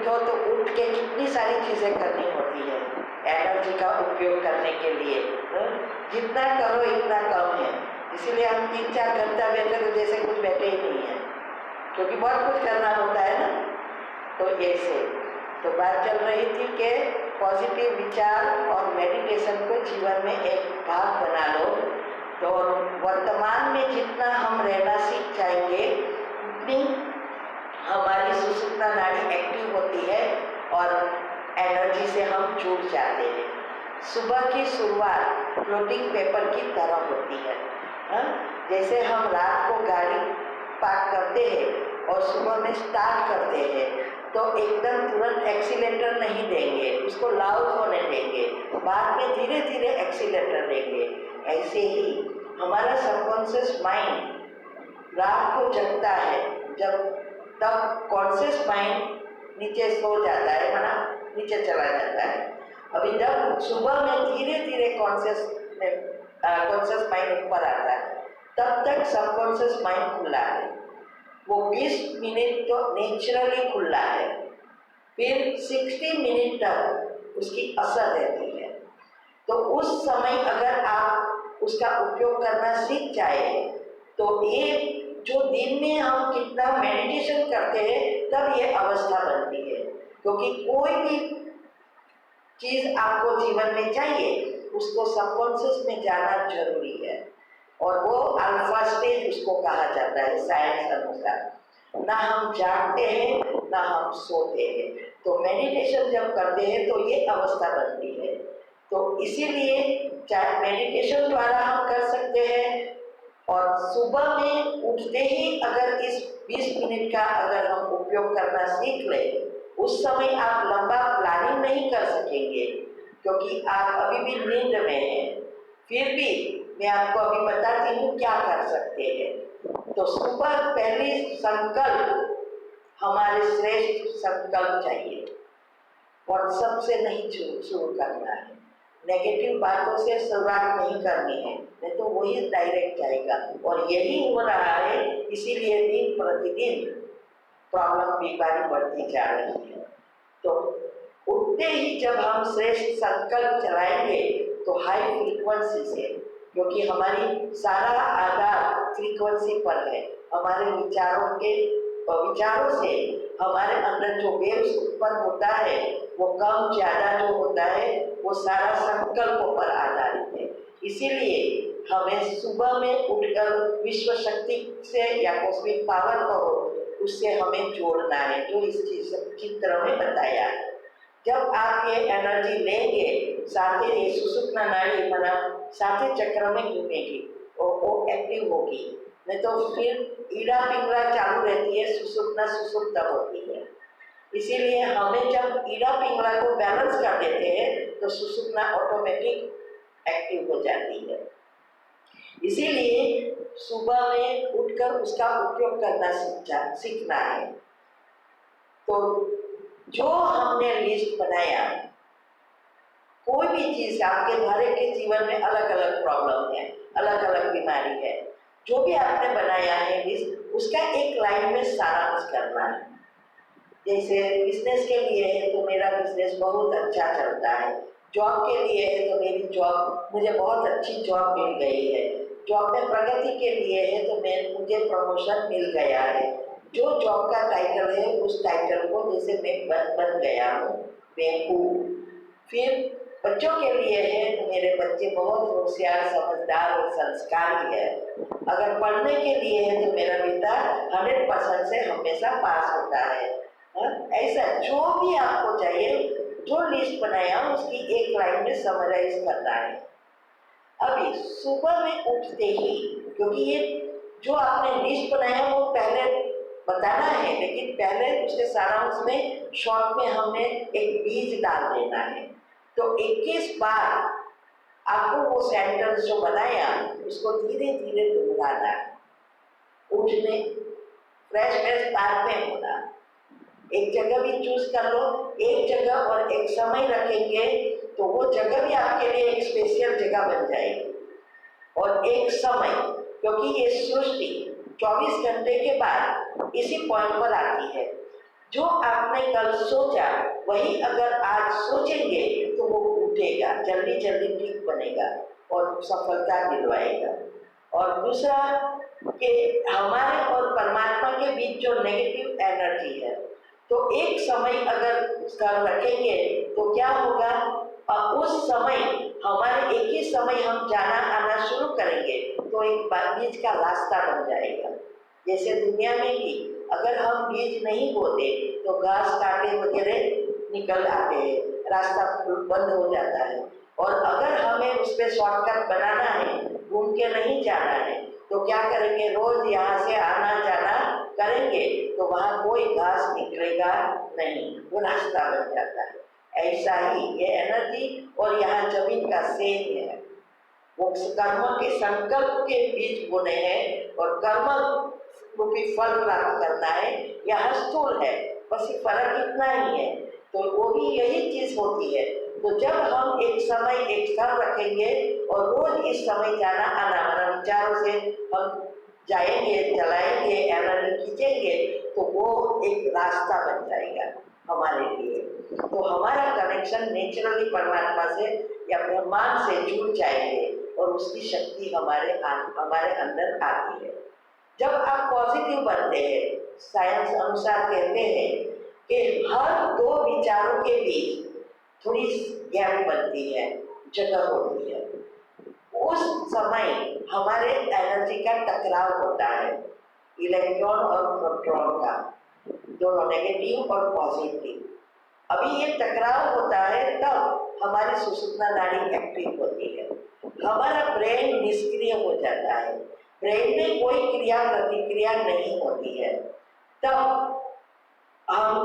उठो तो उठ के कितनी सारी चीज़ें करनी होती है एनर्जी का उपयोग करने के लिए। जितना करो इतना कम है, इसीलिए हम 3-4 घंटा बैठे तो जैसे कुछ बैठे ही नहीं है, क्योंकि बहुत कुछ करना होता है ना। तो ऐसे तो बात चल रही थी कि पॉजिटिव विचार और मेडिटेशन को जीवन में एक भाग बना लो। तो वर्तमान में जितना हम रहना सीख जाएंगे उतनी हमारी सुषुप्ना नाड़ी एक्टिव होती है और एनर्जी से हम जुड़ जाते हैं। सुबह की शुरुआत फ्लोटिंग पेपर की तरह होती है। जैसे हम रात को गाड़ी पार्क करते हैं और सुबह में स्टार्ट करते हैं तो एकदम तुरंत एक्सीलेटर नहीं देंगे, उसको लाउड होने देंगे, बाद में धीरे धीरे एक्सीलेटर देंगे। ऐसे ही हमारा सबकॉन्शियस माइंड रात को जगता है, जब तब कॉन्शियस माइंड नीचे सो जाता है, माना नीचे चला जाता है। अभी जब सुबह में धीरे धीरे कॉन्शियस माइंड ऊपर आता है, तब तक सबकॉन्शियस माइंड खुला है। वो 20 मिनट तो नेचुरली खुला है, फिर 60 मिनट तक उसकी असर रहती है। तो उस समय अगर आप उसका उपयोग करना सीख जाए तो ये जो दिन में हम कितना मेडिटेशन करते हैं तब ये अवस्था बनती है। क्योंकि कोई भी चीज़ आपको जीवन में चाहिए उसको सबकॉन्शियस में जाना जरूरी है, और वो अल्फा स्टेज उसको कहा जाता है साइंस अनुसार। ना हम जागते हैं ना हम सोते हैं, तो मेडिटेशन जब करते हैं तो ये अवस्था बनती है। तो इसीलिए चाहे मेडिटेशन द्वारा हम कर सकते हैं, और सुबह में उठते ही अगर इस 20 मिनट का अगर हम उपयोग करना सीख लें, उस समय आप लंबा प्लानिंग नहीं कर सकेंगे क्योंकि आप अभी भी नींद में हैं। फिर भी मैं आपको अभी बताती हूँ क्या कर सकते हैं। तो सुबह पहली संकल्प हमारे श्रेष्ठ संकल्प चाहिए, व्हाट्सएप से नहीं शुरू करना है, नेगेटिव बातों से शुरुआत नहीं करनी है, नहीं तो वही डायरेक्ट जाएगा। और यही हो रहा है, इसीलिए दिन प्रतिदिन प्रॉब्लम बीमारी बढ़ती जा रही है। तो उठते ही जब हम श्रेष्ठ संकल्प चलाएंगे तो हाई फ्रीक्वेंसी से, क्योंकि हमारी सारा आधार फ्रीक्वेंसी पर है, हमारे विचारों से हमारे अंदर जो वेव्स उत्पन्न होता है वो कम ज्यादा जो होता है वो सारा संकल्पों पर आधारित है। इसीलिए हमें सुबह में उठकर विश्व शक्ति से या कॉस्मिक पावर को उससे हमें जोड़ना है, जो इस चित्र में बताया है। जब आप ये एनर्जी लेंगे, सातवें ये सुषुप्ना नाड़ी बना सातवें चक्र में घूमेगी और वो एक्टिव होगी, नहीं तो फिर ईड़ा पिंगला चालू रहती है, सुषुप्ना सुषुप्त होती है। इसीलिए हमें जब ईड़ा पिंगला को बैलेंस कर देते हैं तो सुषुप्ना ऑटोमेटिक एक्टिव हो जाती है। इसीलिए सुबह में उठकर उसका उपयोग करना सीखना है। तो जो हमने लिस्ट बनाया, कोई भी चीज आपके हर एक के जीवन में अलग अलग प्रॉब्लम है, अलग अलग बीमारी है, जो भी आपने बनाया है लिस्ट, उसका एक लाइन में सारांश करना है। जैसे बिजनेस के लिए है तो मेरा बिजनेस बहुत अच्छा चलता है, जॉब के लिए है तो मेरी जॉब, मुझे बहुत अच्छी जॉब मिल गई है, जॉब में प्रगति के लिए है तो मुझे प्रमोशन मिल गया है, जो जॉब का टाइटल है उस टाइटल को जैसे मैं बन गया हूँ, मैं हूँ। फिर बच्चों के लिए है तो मेरे बच्चे बहुत होशियार, समझदार और संस्कारी है। अगर पढ़ने के लिए है तो मेरा बेटा 100% से हमेशा पास होता है। ऐसा जो भी आपको चाहिए, जो लिस्ट बनाया उसकी एक लाइन में समराइज करना है। अभी सुबह में उठते ही, क्योंकि ये जो आपने लिस्ट बनाया वो पहले बताना है, लेकिन पहले उसके सारांश में शॉर्ट में हमने एक बीज डाल देना है। तो 21 बार आपको वो सेंटेंस जो बनाया उसको धीरे धीरे दोहराना है। उठने फ्रेश पार्क में होना, एक जगह भी चूज कर लो, एक जगह और एक समय रखेंगे तो वो जगह भी आपके लिए एक स्पेशल जगह बन जाएगी। और एक समय, क्योंकि ये सृष्टि 24 घंटे के बाद इसी पॉइंट पर आती है, जो आपने कल सोचा वही अगर आज सोचेंगे तो वो उठेगा, जल्दी जल्दी ठीक बनेगा और सफलता दिलवाएगा। और दूसरा कि हमारे और परमात्मा के बीच जो नेगेटिव एनर्जी है, तो एक समय अगर कर रखेंगे तो क्या होगा, उस समय हमारे एक ही समय हम जाना आना शुरू करेंगे तो एक बीच का रास्ता बन जाएगा। जैसे दुनिया में भी अगर हम बीज नहीं बोते तो घास काटे वगैरह निकल आते हैं, रास्ता बंद हो जाता है। और अगर हमें उस पर शॉर्टकट बनाना है, घूम के नहीं जाना है, तो क्या करेंगे, रोज यहाँ से आना जाना करेंगे तो वहाँ कोई घास निकलेगा नहीं, वो रास्ता बन जाता है। ऐसा ही ये एनर्जी और यहाँ जमीन का सेम है, वो कर्म के संकल्प के बीज बोने हैं और कर्म रूपी फल प्राप्त करना है, यह स्थूल है, बस फर्क इतना ही है। तो वो भी यही चीज होती है। तो जब हम एक समय एक स्थल रखेंगे और रोज इस समय जाना आना हमारा विचारों से हम जाएंगे, चलाएंगे, एनर्जी खींचेंगे तो वो एक रास्ता बन जाएगा हमारे लिए। तो हमारा कनेक्शन नेचुरली परमात्मा से या ब्रह्मांड से जुड़ जाएंगे और उसकी शक्ति हमारे अंदर आती है। जब आप पॉजिटिव बनते हैं, साइंस अनुसार कहते हैं कि हर दो विचारों के बीच थोड़ी गैप बनती है, जगह होती है, उस समय हमारे एनर्जी का टकराव होता है, इलेक्ट्रॉन और प्रोटॉन का, दोनों नेगेटिव और पॉजिटिव। अभी ये टकराव होता है तब हमारी सुषुम्ना नाड़ी एक्टिव होती है, हमारा ब्रेन निष्क्रिय हो जाता है, ब्रेन में कोई क्रिया प्रतिक्रिया नहीं होती है। तब हम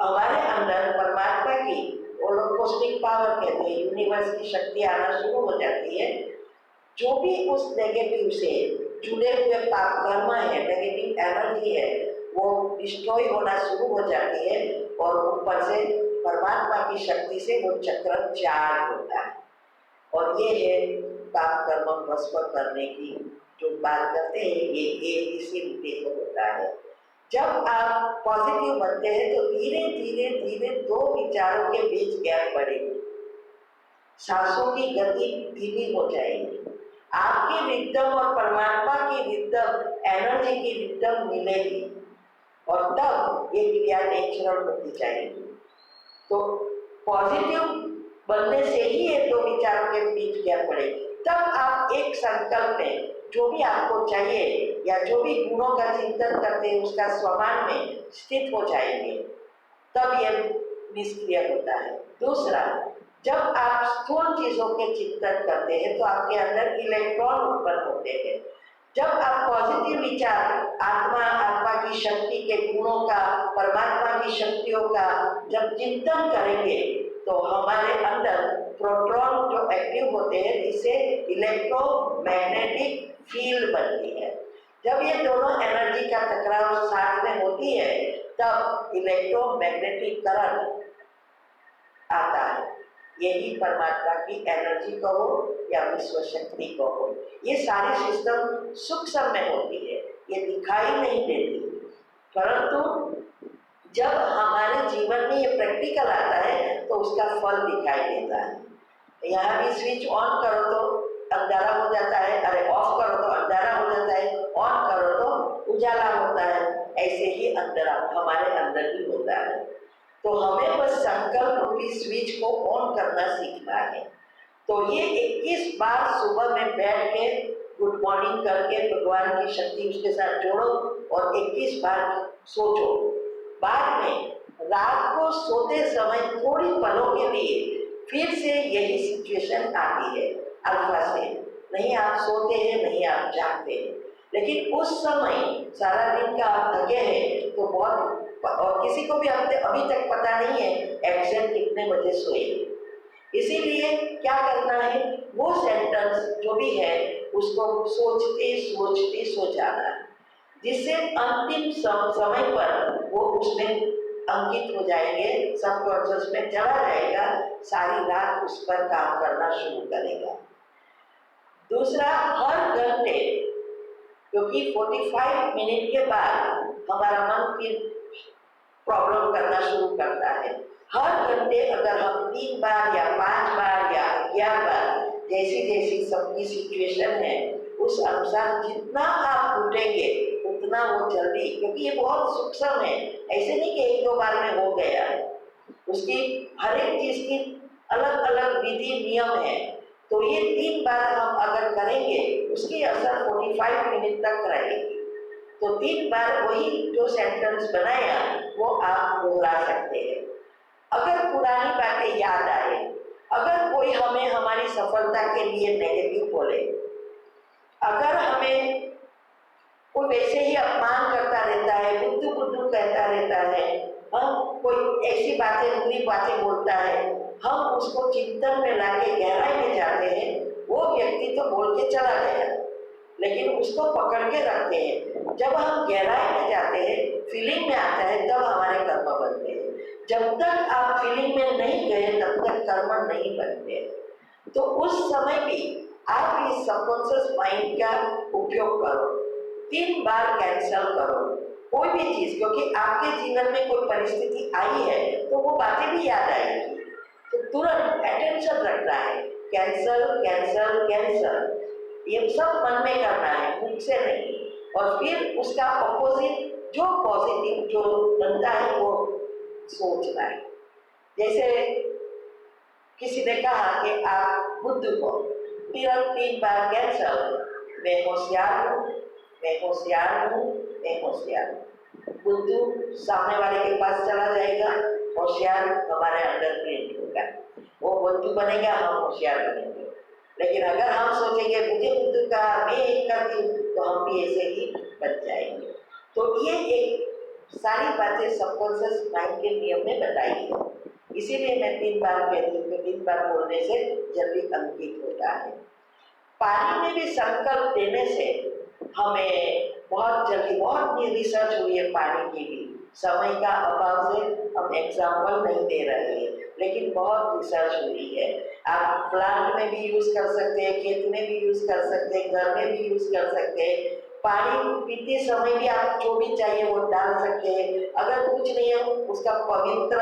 हमारे अंदर परमात्मा की कॉस्मिक पावर कहते हैं, यूनिवर्स की शक्ति आना शुरू हो जाती है। जो भी उस नेगेटिव से जुड़े हुए पाप कर्म है, नेगेटिव एनर्जी है, वो डिस्ट्रॉय होना शुरू हो जाती है और ऊपर से परमात्मा की शक्ति से वो चक्र चार्ज होता है। और ये है पाप कर्म भस्म करने की जो बात करते हैं, ये इसी रीति से होता है। जब आप पॉजिटिव बनते हैं तो धीरे धीरे धीरे दो विचारों के बीच गैप बढ़ेगी, सांसों की गति धीमी हो जाएगी, आपकी रिदम और परमात्मा की रिदम, एनर्जी की रिदम मिलेगी और तब ये क्रिया नेचुरल होती जाएगी। तो पॉजिटिव बनने से ही ये दो विचारों के बीच गैप पड़ेगी। तब आप एक संकल्प में जो भी आपको चाहिए या जो भी गुणों का चिंतन करते हैं उसका स्वमान में स्थित हो जाएंगे, तब ये निष्क्रिय होता है। दूसरा, जब आप स्थूल चीजों के चिंतन करते हैं तो आपके अंदर इलेक्ट्रॉन उत्पन्न होते हैं। जब आप पॉजिटिव विचार आत्मा की शक्ति के गुणों का, परमात्मा की शक्तियों का जब चिंतन करेंगे तो हमारे अंदर प्रोटॉन जो एक्टिव होते हैं, जिससे इलेक्ट्रोमैग्नेटिक फील्ड बनती है। जब ये दोनों एनर्जी का टकराव साथ में होती है तब इलेक्ट्रोमैग्नेटिक करंट आता है। यही परमात्मा की एनर्जी कहो या विश्व शक्ति कहो, ये सारी सिस्टम सूक्ष्म में होती है, ये दिखाई नहीं देती, परंतु जब हमारे जीवन में ये प्रैक्टिकल आता है तो उसका फल दिखाई देता है। यहाँ भी स्विच ऑन करो तो अंधारा हो जाता है, अरे ऑफ करो तो अंधारा हो जाता है, ऑन करो तो उजाला होता है। ऐसे ही अंदर हमारे अंदर भी होता है। तो हमें बस संकल्प रूपी स्विच को ऑन करना सीखना है। तो ये 21 बार सुबह में बैठ के गुड मॉर्निंग करके भगवान की शक्ति उसके साथ जोड़ो और 21 बार सोचो। बाद में रात को सोते समय थोड़ी पलों के लिए फिर से यही सिचुएशन आती है, अल्फा से, नहीं आप सोते हैं, नहीं आप जागते हैं, लेकिन उस समय सारा दिन का आप थके हैं तो बहुत, और किसी को भी अभी तक पता नहीं है एग्जैक्ट कितने बजे सोए। इसीलिए क्या करना है, वो सेंटेंस जो भी है उसको सोचते सोचते सो जाना है, जिससे अंतिम समय पर वो उसमें अंकित हो जाएंगे, सबकॉन्शियस में चला जाएगा, सारी रात उस पर काम करना शुरू करेगा। दूसरा, हर घंटे, क्योंकि 45 मिनट के बाद हमारा मन फिर प्रॉब्लम करना शुरू करता है। हर घंटे अगर हम 3 बार या 5 बार या 11 बार जैसी जैसी सबकी सिचुएशन है उस अनुसार जितना आप उठेंगे उतना वो जल्दी, क्योंकि ये बहुत सूक्ष्म है, ऐसे नहीं कि 1-2 बार में हो गया है, उसकी हर एक चीज की अलग अलग विधि नियम है। तो ये 3 बार हम अगर करेंगे उसकी असर 45 मिनट तक रहेगी। तो 3 बार वही जो सेंटेंस बनाया वो आप दोहरा सकते हैं। अगर पुरानी बातें याद आए, अगर कोई हमें हमारी सफलता के लिए नेगेटिव बोले, अगर हमें कोई वैसे ही अपमान करता रहता है, बुद्धू बुद्धू कहता रहता है, हम कोई ऐसी बातें बुरी बातें बोलता है, हम उसको चिंतन में लाके गहराई में जाते हैं। वो व्यक्ति तो बोल के चला गया लेकिन उसको पकड़ के रखते हैं। जब हम गहराई में जाते हैं, फीलिंग में आता है, तब हमारे कर्म बनते हैं। जब तक आप फीलिंग में नहीं गए तब तक कर्म नहीं बनते। तो उस समय भी आप इस सबकॉन्शियस माइंड का उपयोग करो, 3 बार कैंसल करो कोई भी चीज, क्योंकि आपके जीवन में कोई परिस्थिति आई है तो वो बातें भी याद आएगी। तो तुरंत अटेंशन रखना है, कैंसल कैंसल कैंसल, ये सब मन में करना है, मुख से नहीं। और फिर उसका ऑपोजिट जो पॉजिटिव जो बनता है वो सोचना है। जैसे किसी ने कहा कि आप बुद्धू हो, फिर 3 बार कैंसल, मैं होशियार हूँ, मैं होशियार हूँ, मैं होशियार हूँ। बुद्धू सामने वाले के पास चला जाएगा, होशियार हमारे अंदर प्रिंट होगा, वो बुद्धू बनेगा, हम होशियार बनेंगे। लेकिन अगर हम सोचेंगे मुझे बुद्धू कहा मैं एक करती हूँ, तो हम भी ऐसे ही बच जाएंगे। तो ये एक सारी बातें सबकॉन्शियस माइंड के नियम में बताई है, इसीलिए मैं 3 बार कहती हूँ कि 3 बार बोलने से जल्दी अंकित होता है। पानी में भी संकल्प देने से हमें बहुत जल्दी, बहुत रिसर्च हुई है पानी की भी, समय का अभाव से हम एग्जाम्पल नहीं दे रहे हैं, लेकिन बहुत रिसर्च हुई है। आप प्लांट में भी यूज कर सकते हैं, खेत में भी यूज कर सकते हैं, घर में भी यूज कर सकते हैं। पानी पीते समय भी आप जो भी चाहिए वो डाल सकते हैं। अगर कुछ नहीं है उसका पवित्र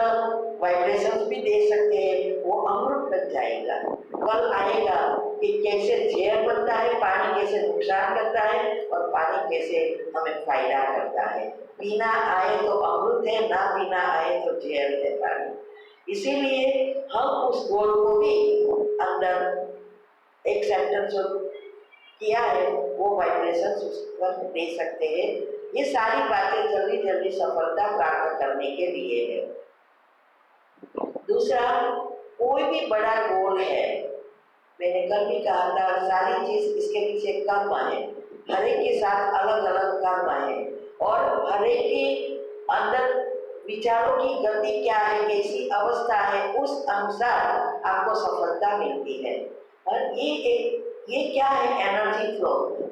वाइब्रेशन भी दे सकते हैं, वो अमृत बन जाएगा। कल आएगा कि कैसे जहर बनता है पानी, कैसे नुकसान करता है और पानी कैसे हमें फायदा करता है। पीना आए तो अमृत है, ना पीना आए तो जहर है पानी। इसीलिए हम उस गोल को भी अंदर एक सेंटेंस जो किया है वो वाइब्रेशन उस पर दे सकते हैं। ये सारी बातें जल्दी जल्दी सफलता प्राप्त करने के लिए है। दूसरा, कोई भी बड़ा गोल है, मैंने कल भी कहा था, सारी चीज इसके पीछे कर्म है, हर एक के साथ अलग अलग कर्म है और हर एक के अंदर विचारों की गति क्या है, कैसी अवस्था है, उस अनुसार आपको सफलता मिलती है। और ये क्या है, एनर्जी फ्लो।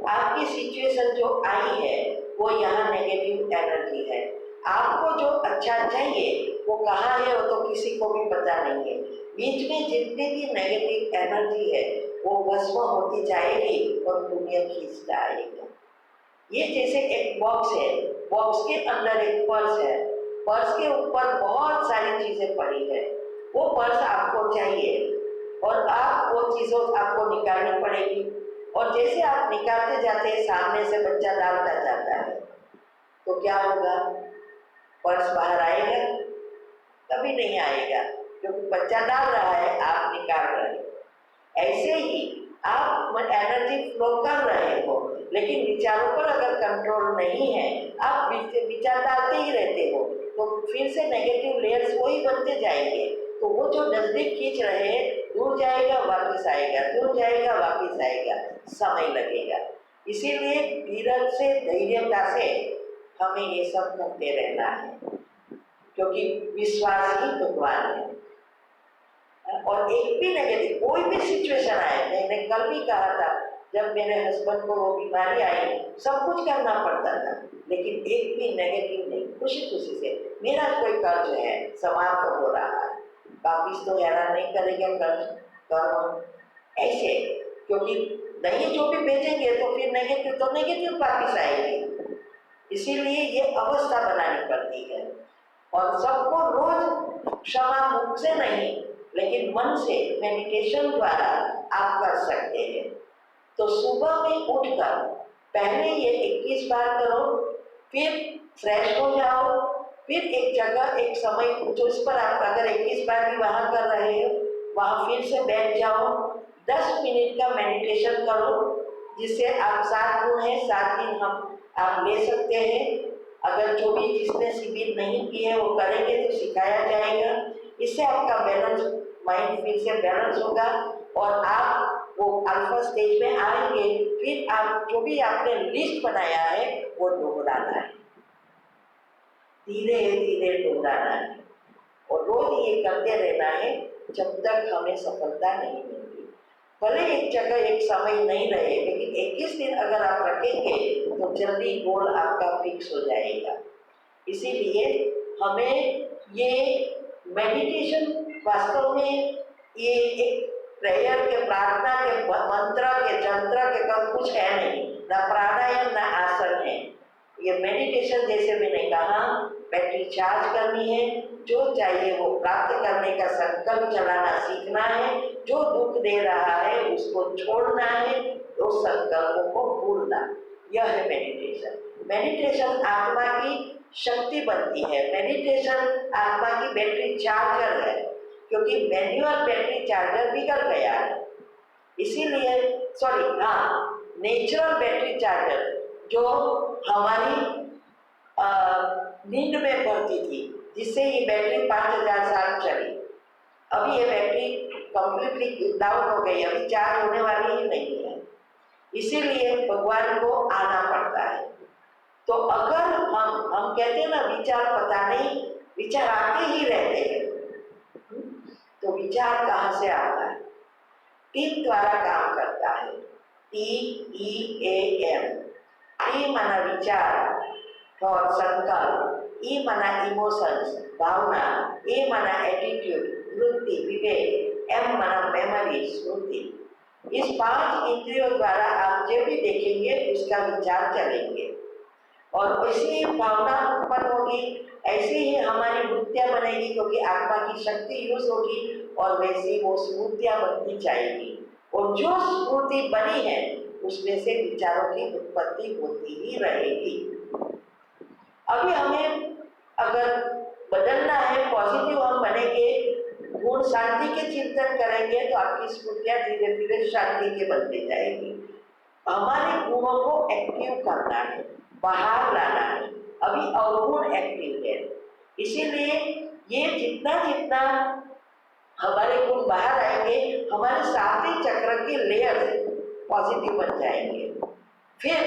आपकी सिचुएशन जो आई है वो यहाँ नेगेटिव एनर्जी है। आपको जो अच्छा चाहिए वो कहाँ है वो तो किसी को भी पता नहीं है। बीच में जितनी भी नेगेटिव एनर्जी है वो भस्म होती जाएगी और दुनिया खींचता आएगा। ये जैसे एक बॉक्स है, बॉक्स के अंदर एक पर्स है, पर्स के ऊपर बहुत सारी चीजें पड़ी है, वो पर्स आपको चाहिए और आप वो चीजों आपको निकालनी पड़ेगी। और जैसे आप निकालते जाते हैं सामने से बच्चा डालता जाता है तो क्या होगा, पर्स बाहर आएगा? कभी नहीं आएगा, क्योंकि बच्चा डाल रहा है, आप निकाल रहे हैं। ऐसे ही आप एनर्जी फ्लो कर रहे हो, लेकिन विचारों पर अगर कंट्रोल नहीं है, आप विचार डालते ही रहते हो तो फिर से नेगेटिव लेयर्स वही बनते जाएंगे। तो वो जो नजदीक खींच रहे हैं दूर जाएगा वापस आएगा, दूर जाएगा वापस आएगा, समय लगेगा। इसीलिए धीरज से, धैर्यता से हमें ये सब करते रहना है, क्योंकि विश्वास ही भगवान है। और एक भी नेगेटिव कोई भी सिचुएशन आए, मैंने कल भी कहा था, जब मेरे हस्बैंड को वो बीमारी आई सब कुछ करना पड़ता था, लेकिन एक भी नेगेटिव नहीं, खुशी खुशी से मेरा कोई कर्ज है समाप्त हो रहा है, वापिस तो हैरान नहीं करेगा कर्ज कर्म ऐसे, क्योंकि नहीं जो भी भेजेंगे तो फिर नेगेटिव तो नेगेटिव वापिस आएगी। इसीलिए ये अवस्था बनानी पड़ती है। और सबको रोज क्षमा मुख से नहीं लेकिन मन से मेडिटेशन द्वारा आप कर सकते हैं। तो सुबह में उठकर पहले ये 21 बार करो, फिर फ्रेश हो जाओ, फिर एक जगह एक समय जो इस पर आप अगर 21 बार भी वहाँ कर रहे हो वहाँ फिर से बैठ जाओ, 10 मिनट का मेडिटेशन करो, जिससे आप 7 गुण है 7 दिन हम आप ले सकते हैं। अगर जो भी जिसने शिविर नहीं की है वो करेंगे तो सिखाया जाएगा। इससे आपका बैलेंस माइंड फिर से बैलेंस होगा और आप वो अल्फा स्टेज में आएंगे। फिर आप जो भी आपने लिस्ट बनाया है वो दोहराना है, धीरे धीरे दोहराना है और रोज ये करते रहना है जब तक हमें सफलता नहीं मिलती। भले एक जगह एक समय नहीं रहे लेकिन 21 दिन अगर आप रखेंगे तो जल्दी गोल आपका फिक्स हो जाएगा। इसीलिए हमें ये मेडिटेशन वास्तव में ये एक प्रेयर के प्रार्थना के मंत्र के जंत्र के कम कुछ है नहीं, ना प्राणायाम ना आसन है। ये मेडिटेशन जैसे मैंने कहा बैटरी चार्ज करनी है, जो चाहिए वो प्राप्त करने का संकल्प चलाना सीखना है, जो दुख दे रहा है उसको छोड़ना है, उस संकल्पों को भूलना, यह है मेडिटेशन। मेडिटेशन आत्मा की शक्ति बनती है, मेडिटेशन आत्मा की बैटरी चार्जर है, क्योंकि मैनुअल बैटरी चार्जर बिगड़ गया है। इसीलिए नेचुरल बैटरी चार्जर जो हमारी नींद में भरती थी, जिससे ये बैटरी 5000 साल चली, अभी ये बैटरी कंप्लीटली डाउन हो गई, अभी चार्ज होने वाली ही नहीं है। इसीलिए भगवान को आना पड़ता है। तो अगर हम कहते हैं ना विचार पता नहीं, विचार आते ही रहते हैं, तो विचार कहाँ से आता है? टीम द्वारा काम करता है, TEAM। टी माना विचार और संकल्प, ई माना इमोशंस भावना, ए माना एटीट्यूड वृत्ति विवेक, एम माना मेमोरी स्मृति। इस 5 इंद्रियों द्वारा आप जो भी देखेंगे उसका विचार चलेंगे और वैसी ही भावना उत्पन्न होगी, ऐसी ही हमारी वृत्तियां बनेगी क्योंकि आत्मा की शक्ति यूज होगी और वैसी वो स्मृतियां बनती जाएगी और जो स्मृति बनी है उसमें से विचारों की उत्पत्ति होती ही रहेगी। अभी हमें अगर बदलना है, पॉजिटिव हम बनेंगे, गुण शांति के चिंतन करेंगे तो आपकी स्मृतियां धीरे धीरे शांति के बनती जाएगी। हमारे गुणों को एक्टिव करना है, बाहर लाना है। अभी अवगुण एक्टिव है, इसीलिए ये जितना जितना हमारे गुण बाहर आएंगे हमारे सात्विक चक्र की लेयर पॉजिटिव बन जाएंगे। फिर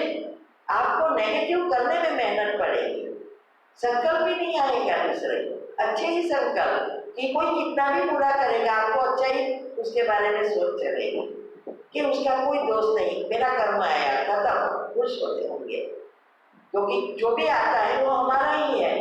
आपको नेगेटिव करने में मेहनत पड़ेगी, संकल्प भी नहीं आएगा दूसरे अच्छे ही संकल्प कि कोई कितना भी बुरा करेगा आपको अच्छा ही उसके बारे में सोच चलेगी कि उसका कोई दोष नहीं, मेरा कर्म आया खत्म, खुश होते होंगे क्योंकि जो भी आता है वो हमारा ही है।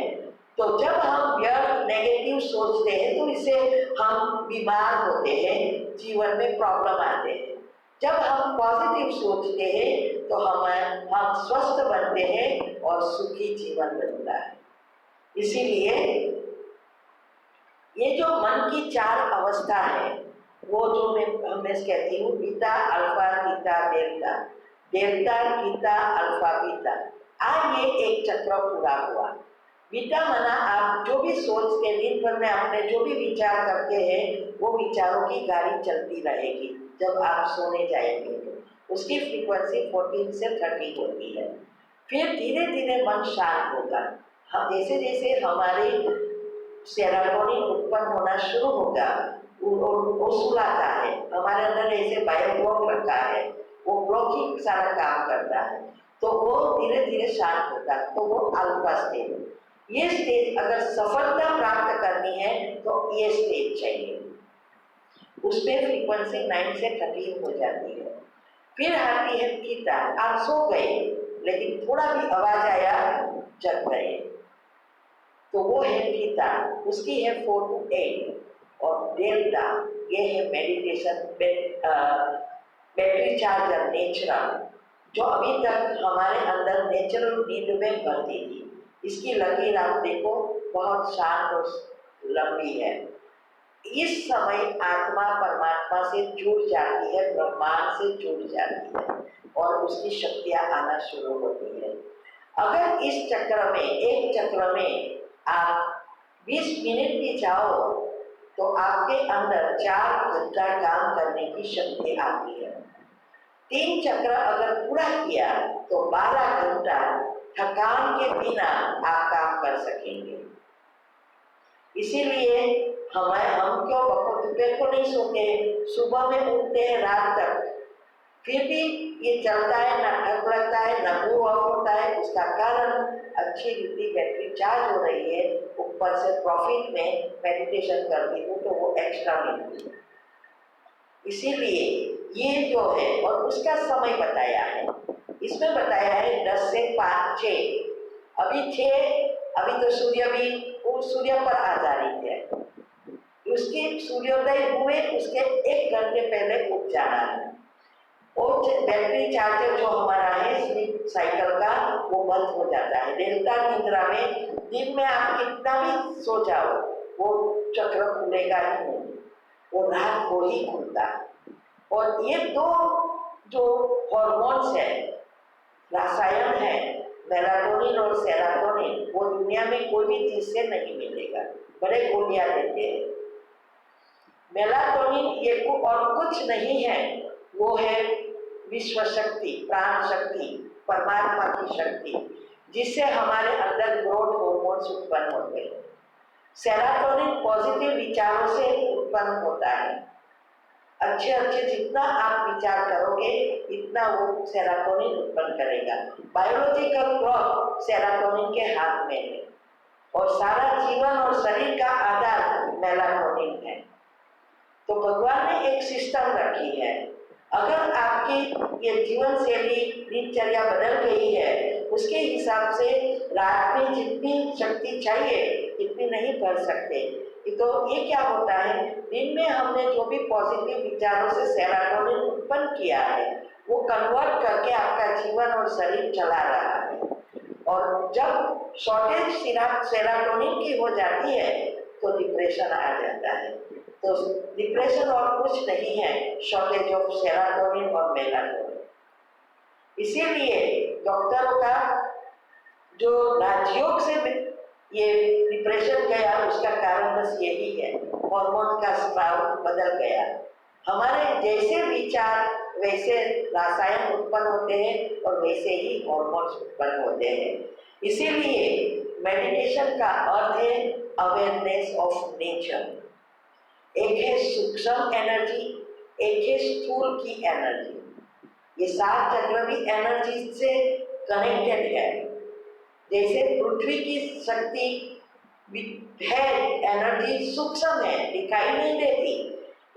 तो जब हम व्यर्थ नेगेटिव सोचते हैं तो इससे हम बीमार होते हैं, जीवन में प्रॉब्लम आते हैं। जब हम पॉजिटिव सोचते हैं तो हम स्वस्थ बनते हैं और सुखी जीवन बनता है। इसीलिए ये जो मन की 4 अवस्था है वो जो मैं हमेशा कहती हूँ beta alpha theta delta, delta theta alpha beta, आज ये एक चक्र पूरा हुआ। बीटा माना आप जो भी सोचते दिन भर में आपने जो भी विचार करते हैं वो विचारों की गाड़ी चलती रहेगी। जब आप सोने जाएंगे तो उसकी फ्रीक्वेंसी 14 से 30 होती है। फिर धीरे धीरे मन शांत होगा। हम जैसे जैसे हमारे सेरोटोनिन उत्पन्न होना शुरू होगा वो सुलाता है, हमारे अंदर ऐसे बायो ब्लॉक रखा है, वो ब्लॉक ही सारा काम करता है, तो वो धीरे धीरे शांत होता है, तो वो अल्फा स्टेज। ये स्टेज अगर सफलता प्राप्त करनी है तो ये स्टेज चाहिए, उसमें फ्रीक्वेंसी 9 से 13 हो जाती है। फिर आती है थीटा, आप सो गए लेकिन थोड़ा भी आवाज आया जग गए, तो वो है थीटा, उसकी है 4 to 8। और डेल्टा ये है मेडिटेशन बैटरी चार्जर नेचुरल, जो अभी तक हमारे अंदर नेचुरल नीड में भरती थी। इसकी लकीर आप देखो बहुत शांत और लंबी है। इस समय आत्मा परमात्मा से जुड़ जाती है, ब्रह्मांड से जुड़ जाती है और उसकी शक्तियां आना शुरू होती है। अगर इस चक्र में, एक चक्र में आप 20 मिनट भी जाओ तो आपके अंदर 4 घंटा काम करने की शक्ति आती है। 3 चक्र अगर पूरा किया तो 12 घंटा थकान के बिना आप काम कर सकेंगे। इसीलिए हम क्यों दोपहर को नहीं सोते, सुबह में उठते हैं रात तक, फिर भी ये चलता है, ना थक लगता है, ना मूड ऑफ होता है। उसका कारण अच्छी रीति बैटरी चार्ज हो रही है, ऊपर से प्रॉफिट में मेडिटेशन करती हूँ तो वो एक्स्ट्रा मिलती है। इसीलिए ये जो है, और उसका समय बताया है, इसमें बताया है 10 से 5, 6। अभी तो सूर्य भी सूर्य पर आधारित है। उसके सूर्योदय हुए उसके 1 घंटे पहले उठ जाना है। और बैटरी चार्जर जो हमारा है स्लीप साइकिल का, वो बंद हो जाता है। डेल्टा निद्रा में दिन में आप कितना भी सो जाओ वो चक्र खुलेगा ही नहीं, वो रात को ही खुलता है। और ये 2 जो हॉर्मोन्स है, रसायन है, मेलाटोनिन और सेरोटोनिन, वो दुनिया में कोई भी चीज से नहीं मिलेगा। बड़े गोलियां देते हैं। मेलाटोनिन ये और कुछ नहीं है, वो है विश्व शक्ति, प्राण शक्ति, परमात्मा की शक्ति, जिससे हमारे अंदर ग्रोथ हार्मोन्स उत्पन्न होते हैं। सेरोटोनिन पॉजिटिव विचारों से उत्पन्न होता है। अच्छे जितना आप विचार करोगे इतना वो सेरोटोनिन उत्पन्न करेगा। बायोलॉजिकल क्लॉक सेरोटोनिन के हाथ में है और सारा जीवन और शरीर का आधार मेलाटोनिन है। तो भगवान ने एक सिस्टम रखी है। अगर आपकी ये जीवन शैली दिनचर्या बदल गई है, उसके हिसाब से रात में जितनी शक्ति चाहिए इतनी नहीं कर सकते। तो ये क्या होता है, दिन में हमने जो भी पॉजिटिव विचारों से सेरोटोनिन उत्पन्न किया है वो कन्वर्ट करके आपका जीवन और शरीर चला रहा है। और जब शॉर्टेज सेरोटोनिन की हो जाती है तो डिप्रेशन आ जाता है। तो डिप्रेशन और कुछ नहीं है, शॉर्टेज ऑफ सेरोटोनिन और मेलाटोनिन। इसीलिए डॉक्टरों का जो राजयोग से ये डिप्रेशन गया उसका कारण बस यही है, हार्मोन का स्राव बदल गया। हमारे जैसे विचार वैसे रसायन उत्पन्न होते हैं और वैसे ही हार्मोन्स उत्पन्न होते हैं। इसीलिए मेडिटेशन का अर्थ है अवेयरनेस ऑफ नेचर। एक है सूक्ष्म एनर्जी, एक है स्थूल की एनर्जी। ये 7 चक्र भी एनर्जी से कनेक्टेड है। जैसे पृथ्वी की शक्ति है, एनर्जी सूक्ष्म है, दिखाई नहीं देती,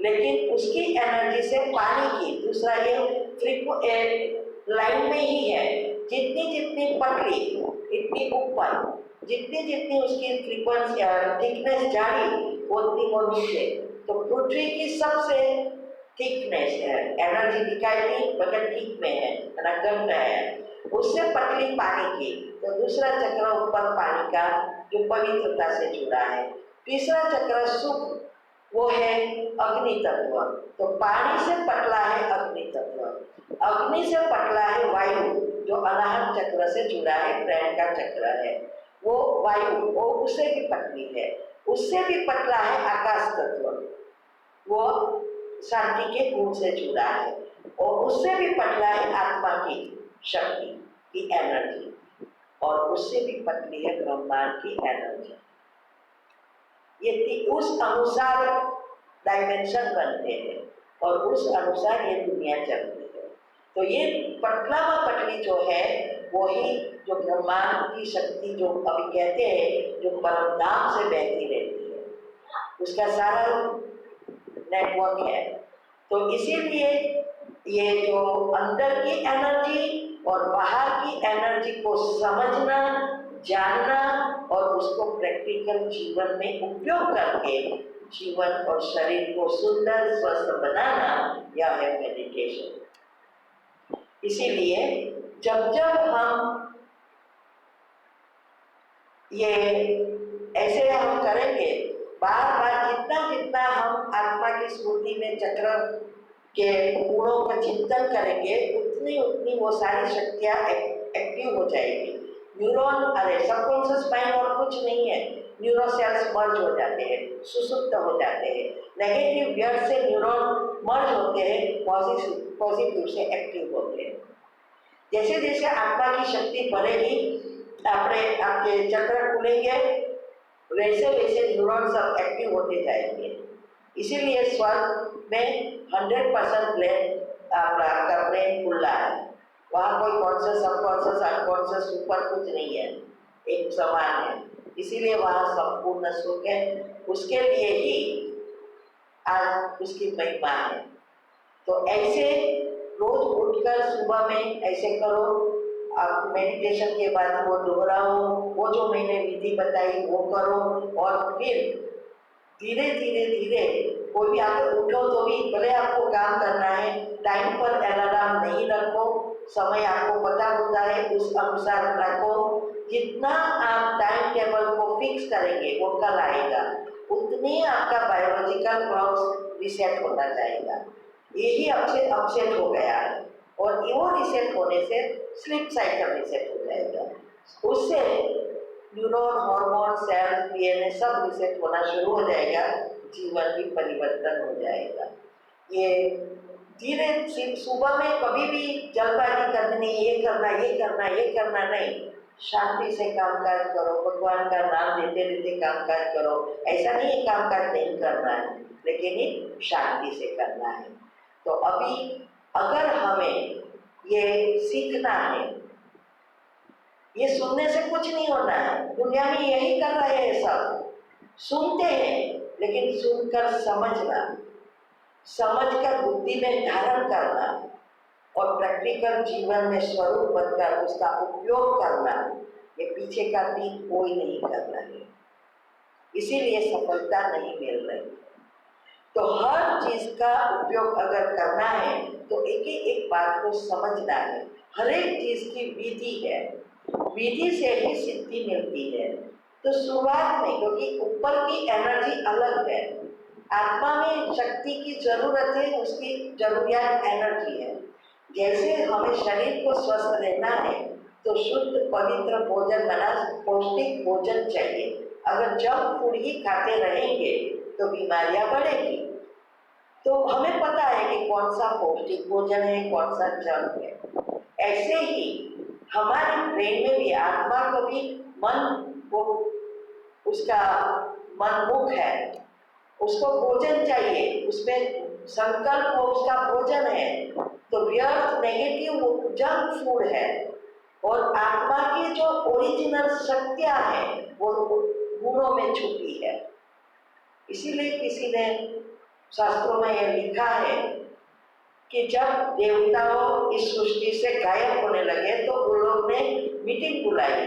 लेकिन उसकी एनर्जी से पानी की, दूसरा ये लाइन में ही है। जितनी पतली इतनी ऊपर, जितनी उसकी फ्रीक्वेंसी थिकनेस जारी उतनी वो नीचे। तो पृथ्वी की सबसे थिकनेस है, एनर्जी दिखाई नहीं मगर ठीक में है, नगण्य है। उससे पतली पानी की, तो दूसरा चक्र ऊपर पानी का जो पवित्रता से जुड़ा है। तीसरा चक्र सुख, वो है अग्नि तत्व। तो पानी से पतला है अग्नि तत्व, अग्नि से पतला है वायु जो अनाहत चक्र से जुड़ा है, प्रेम का चक्र है। वो वायु वो उससे भी पतली है। उससे भी पतला है आकाश तत्व, वो शांति के गुण से जुड़ा है। और उससे भी पतला है आत्मा की शक्ति की एनर्जी, और उससे भी पतली है ब्रह्मांड की एनर्जी। ये उस अनुसार डायमेंशन बनते हैं और उस अनुसार ये दुनिया चलती है। तो ये पतला व पतली जो है वही जो ब्रह्मांड की शक्ति जो अभी कहते हैं, जो परम धाम से बहती रहती है, उसका सारा नेटवर्क है। तो इसीलिए ये जो अंदर की एनर्जी और बाहर की एनर्जी को समझना, जानना और उसको प्रैक्टिकल जीवन में उपयोग करके जीवन और शरीर को सुंदर स्वस्थ बनाना, यह है मेडिटेशन। इसीलिए जब हम ये ऐसे हम करेंगे बार बार, जितना जितना हम आत्मा की स्मृति में चक्र के गुणों का चिंतन करेंगे उतनी उतनी वो सारी शक्तियाँ एक्टिव हो जाएगी। न्यूरॉन, अरे सबकॉन्शियस माइंड और कुछ नहीं है, न्यूरो सेल्स मर्ज हो जाते हैं, सुसुप्त हो जाते हैं, नेगेटिव व्यर्थ से न्यूरॉन मर्ज होते हैं, पॉजिटिव से एक्टिव होते हैं। जैसे जैसे आत्मा की शक्ति बढ़ेगी, आपके चक्र खुलेंगे, वैसे वैसे न्यूरॉन सब एक्टिव होते जाएंगे। इसीलिए स्वर्ग में 100% ब्रेन, आपका ब्रेन खुला है, वहाँ कोई कॉन्शियस, सबकॉन्शियस, अनकॉन्शियस, सुपर कुछ नहीं है, एक समान है। इसीलिए वहाँ संपूर्ण सुख है, उसके लिए ही आज उसकी महिमा है। तो ऐसे रोज उठकर सुबह में ऐसे करो, आप मेडिटेशन के बाद वो दोहराओ, वो जो मैंने विधि बताई वो करो, और फिर धीरे धीरे धीरे कोई भी आप उठो तो भी भले आपको काम करना है, टाइम पर अलार्म नहीं रखो, समय आपको पता होता है उस अनुसार रखो। जितना आप टाइम टेबल को फिक्स करेंगे वो कल आएगा, उतनी आपका बायोलॉजिकल क्लॉक्स रिसेट होता जाएगा। यही अपसेट हो गया है, और वो रिसेट होने से स्लीप साइकिल रिसेट हो जाएगा, उससे न्यूरॉन, हार्मोन, सेल्स, डीएनए सब रिसेट होना शुरू हो जाएगा, जीवन भी परिवर्तन हो जाएगा। ये धीरे सुबह में कभी भी जल्दबाजी करनी नहीं, ये करना ये करना ये करना नहीं, शांति से कामकाज करो, भगवान का नाम लेते लेते कामकाज करो। ऐसा नहीं है कामकाज नहीं करना है, लेकिन ये शांति से करना है। तो अभी अगर हमें ये सीखना है, ये सुनने से कुछ नहीं होना है, दुनिया में यही कर रहे हैं सब, सुनते हैं, लेकिन सुनकर समझना, समझकर बुद्धि में धारण करना और प्रैक्टिकल जीवन में स्वरूप बनकर उसका उपयोग करना, ये पीछे का भी कोई नहीं कर रहा है, इसीलिए सफलता नहीं मिल रही। तो हर चीज का उपयोग अगर करना है तो एक एक बात को समझना है, हर एक चीज की विधि है, विधि से ही सिद्धि मिलती है। तो शुरुआत में, क्योंकि ऊपर की एनर्जी अलग है, आत्मा में शक्ति की जरूरत है, उसकी जरूरियात एनर्जी है। जैसे हमें शरीर को स्वस्थ रहना है तो शुद्ध पवित्र भोजन बना, पौष्टिक भोजन चाहिए। अगर जंक फूड ही खाते रहेंगे तो बीमारियां बढ़ेगी। तो हमें पता है कि कौन सा पौष्टिक भोजन है, कौन सा जंक है। ऐसे ही हमारे ब्रेन में भी, आत्मा को भी मन को, उसका मन मुख है, उसको भोजन चाहिए, उसमें संकल्प हो, उसका भोजन है। तो व्यर्थ नेगेटिव जंक फूड है, और आत्मा की जो ओरिजिनल शक्तियां है वो गुणों में छुपी है। इसीलिए किसी ने शास्त्रों में यह लिखा है कि जब देवताओं इस सृष्टि से गायब होने लगे तो उन लोग ने मीटिंग बुलाई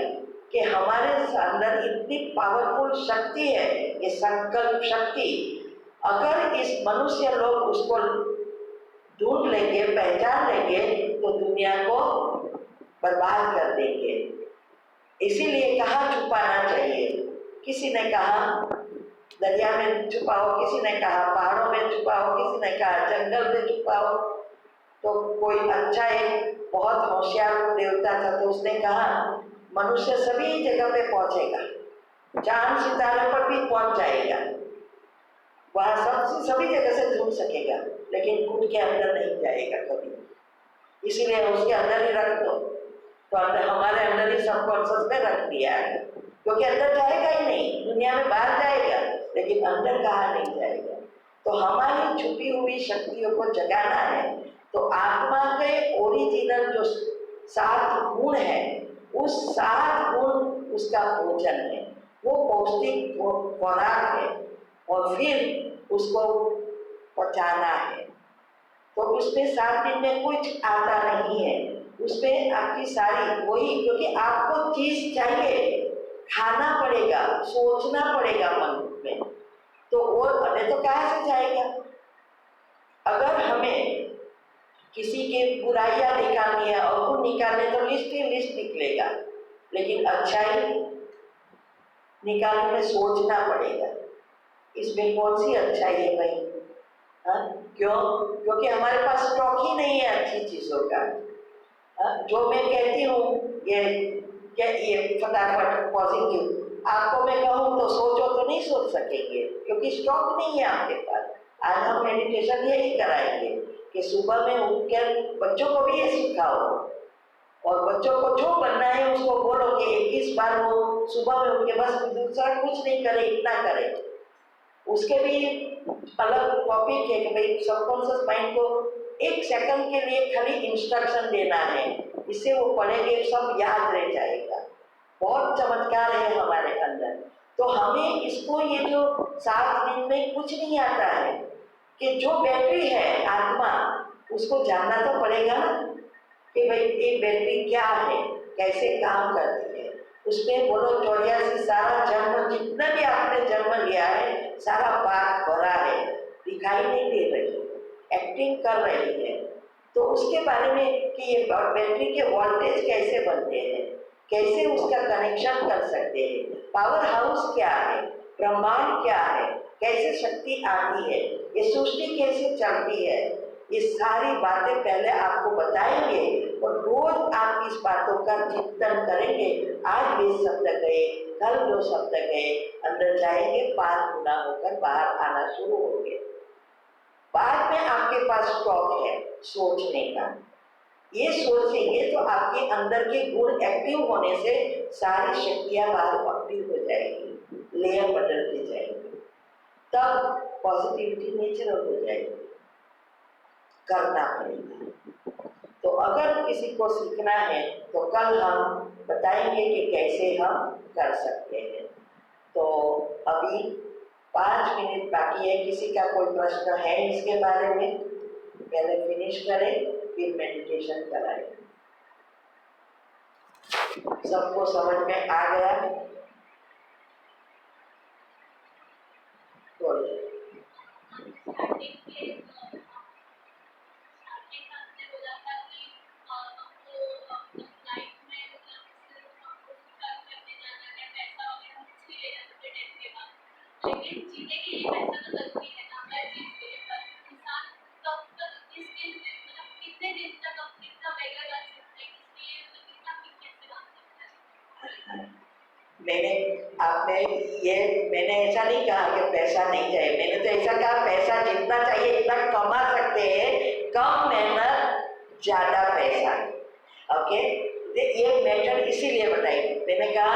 कि हमारे अंदर इतनी पावरफुल शक्ति है, ये संकल्प शक्ति, अगर इस मनुष्य लोग उसको ढूंढ लेंगे, पहचान लेंगे तो दुनिया को बर्बाद कर देंगे। इसीलिए कहाँ छुपाना चाहिए? किसी ने कहा दरिया में छुपाओ, किसी ने कहा पहाड़ों में छुपाओ, किसी ने कहा जंगल में छुपाओ। तो कोई अच्छा एक बहुत होशियार देवता था, तो उसने कहा मनुष्य सभी जगह पे पहुंचेगा, चांद सितारे पर भी पहुंच जाएगा, वहां सभी जगह से ढूंढ सकेगा, लेकिन खुद के अंदर नहीं जाएगा कभी। इसीलिए उसके अंदर ही रख दो। तो अंदर, हमारे अंदर ही सबकॉन्शियस में रख दिया है, क्योंकि अंदर जाएगा ही नहीं, दुनिया में बाहर जाएगा, लेकिन अंदर कहाँ नहीं जाएगा। तो हमारी छुपी हुई शक्तियों को जगाना है। तो आत्मा के ओरिजिनल जो 7 गुण है, उस 7 गुण उसका भोजन है, वो पौष्टिक खुराक है, और फिर उसको पचाना है। तो उसमें 7 दिन में कुछ आता नहीं है, उसमें आपकी सारी वही, क्योंकि आपको चीज चाहिए, खाना पड़ेगा, सोचना पड़ेगा मन में, तो वो हमें तो कहाँ से जाएगा। अगर हमें किसी की बुराइयां निकालनी है और गुण निकालने तो लिस्ट ही लिस्ट निकलेगा, लेकिन अच्छाई निकालने में सोचना पड़ेगा, इसमें कौन सी अच्छाई है भाई? हाँ, क्यों? क्योंकि हमारे पास स्टॉक ही नहीं है अच्छी चीजों का। जो मैं कहती हूँ ये फटाफट पॉजिटिव, आपको मैं कहूँ तो सोचो तो नहीं सोच सकेंगे, क्योंकि स्टॉक नहीं है आपके पास। आज हम मेडिटेशन यही कराएंगे कि सुबह में उठकर बच्चों को भी ये सिखाओ, और बच्चों को जो बनना है उसको बोलो कि 21 बार वो सुबह में उठ के बस दूसरा कुछ नहीं करे, इतना करे। उसके भी अलग टॉपिक है कि भाई सबकॉन्शियस माइंड को 1 सेकंड के लिए खाली इंस्ट्रक्शन देना है, इससे वो पढ़ेंगे, सब याद रह जाएगा। बहुत चमत्कार है हमारे अंदर। तो हमें इसको, ये जो 7 दिन में कुछ नहीं आता है, कि जो बैटरी है आत्मा, उसको जानना तो पड़ेगा ना कि भाई ये बैटरी क्या है, कैसे काम करती है। उसमें बोलो 84 सारा जन्म, जितना भी आपने जन्म लिया है, सारा बात भरा है, दिखाई नहीं दे रही, एक्टिंग कर रही है। तो उसके बारे में कि ये बैटरी के वोल्टेज कैसे बनते हैं, कैसे उसका कनेक्शन कर सकते हैं, पावर हाउस क्या है, ब्रह्मांड क्या है, कैसे शक्ति आती है, ये सृष्टि कैसे चलती है, ये सारी बातें पहले आपको बताएंगे, और रोज आप इस बातों का चिंतन करेंगे। आज वे शब्द गए, कल जो शब्द गए, अंदर जाएंगे, 5 गुना होकर बाहर आना शुरू होंगे। बाद में आपके पास स्टॉक है सोचने का, ये सोचेंगे तो आपके अंदर के गुण एक्टिव होने से सारी शक्तियां बाहर एक्टिव हो जाएगी, लेयर बदलती जाएगी, तब पॉजिटिविटी नेचुरल हो जाएगी। करना पड़ेगा। तो अगर किसी को सीखना है तो कल हम बताएंगे कि कैसे हम कर सकते हैं। तो अभी 5 मिनट बाकी है, किसी का कोई प्रश्न है इसके बारे में? पहले फिनिश करें, फिर मेडिटेशन कराएं। सबको समझ में आ गया? मैंने ऐसा नहीं कहा कि पैसा नहीं चाहिए, मैंने तो ऐसा कहा पैसा जितना चाहिए इतना कमा सकते हैं, कम मेहनत ज्यादा पैसा। ओके, ये मेथड इसीलिए बताई। मैंने कहा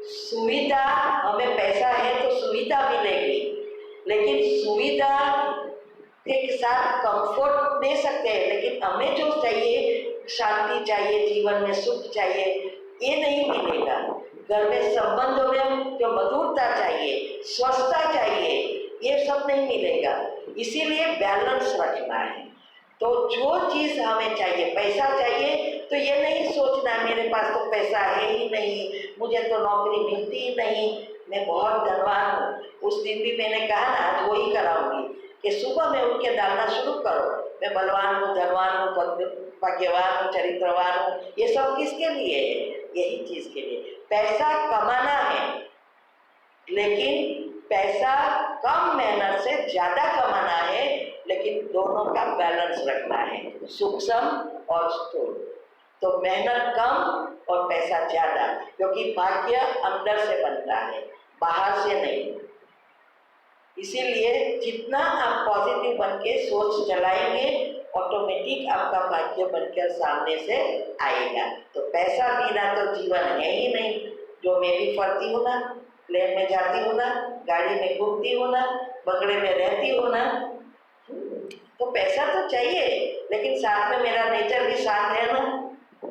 सुविधा, हमें पैसा है तो सुविधा मिलेगी, लेकिन सुविधा के साथ कंफर्ट दे सकते हैं, लेकिन हमें जो चाहिए, शांति चाहिए, जीवन में सुख चाहिए, ये नहीं मिलेगा। घर में संबंधों में जो मधुरता चाहिए, स्वस्थता चाहिए, ये सब नहीं मिलेगा। इसीलिए बैलेंस रखना है। तो जो चीज हमें चाहिए, पैसा चाहिए तो ये नहीं सोचना मेरे पास तो पैसा है ही नहीं, मुझे तो नौकरी मिलती ही नहीं, मैं बहुत धनवान हूँ। उस दिन भी मैंने कहा ना, आज वही कराऊंगी कि सुबह में उठ के डालना शुरू करो, मैं बलवान हूँ, धनवान हूँ, भाग्यवान हूँ, चरित्रवान हूँ। ये सब किसके लिए है? यही चीज के लिए। पैसा कमाना है, लेकिन पैसा कम मेहनत से ज्यादा कमाना है, लेकिन दोनों का बैलेंस रखना है, सूक्ष्म और स्थूल। तो मेहनत कम और पैसा ज्यादा, क्योंकि भाग्य अंदर से बनता है, बाहर से नहीं। इसीलिए जितना आप पॉजिटिव बन के सोच चलाएंगे, ऑटोमेटिक आपका भाग्य बनकर सामने से आएगा। तो पैसा बिना तो जीवन है ही नहीं। जो मैं भी पढ़ती हूँ ना, प्लेन में जाती हूँ ना, गाड़ी में घूमती हूँ ना, बंगले में रहती हूँ ना, तो पैसा तो चाहिए, लेकिन साथ में मेरा नेचर भी साथ है ना,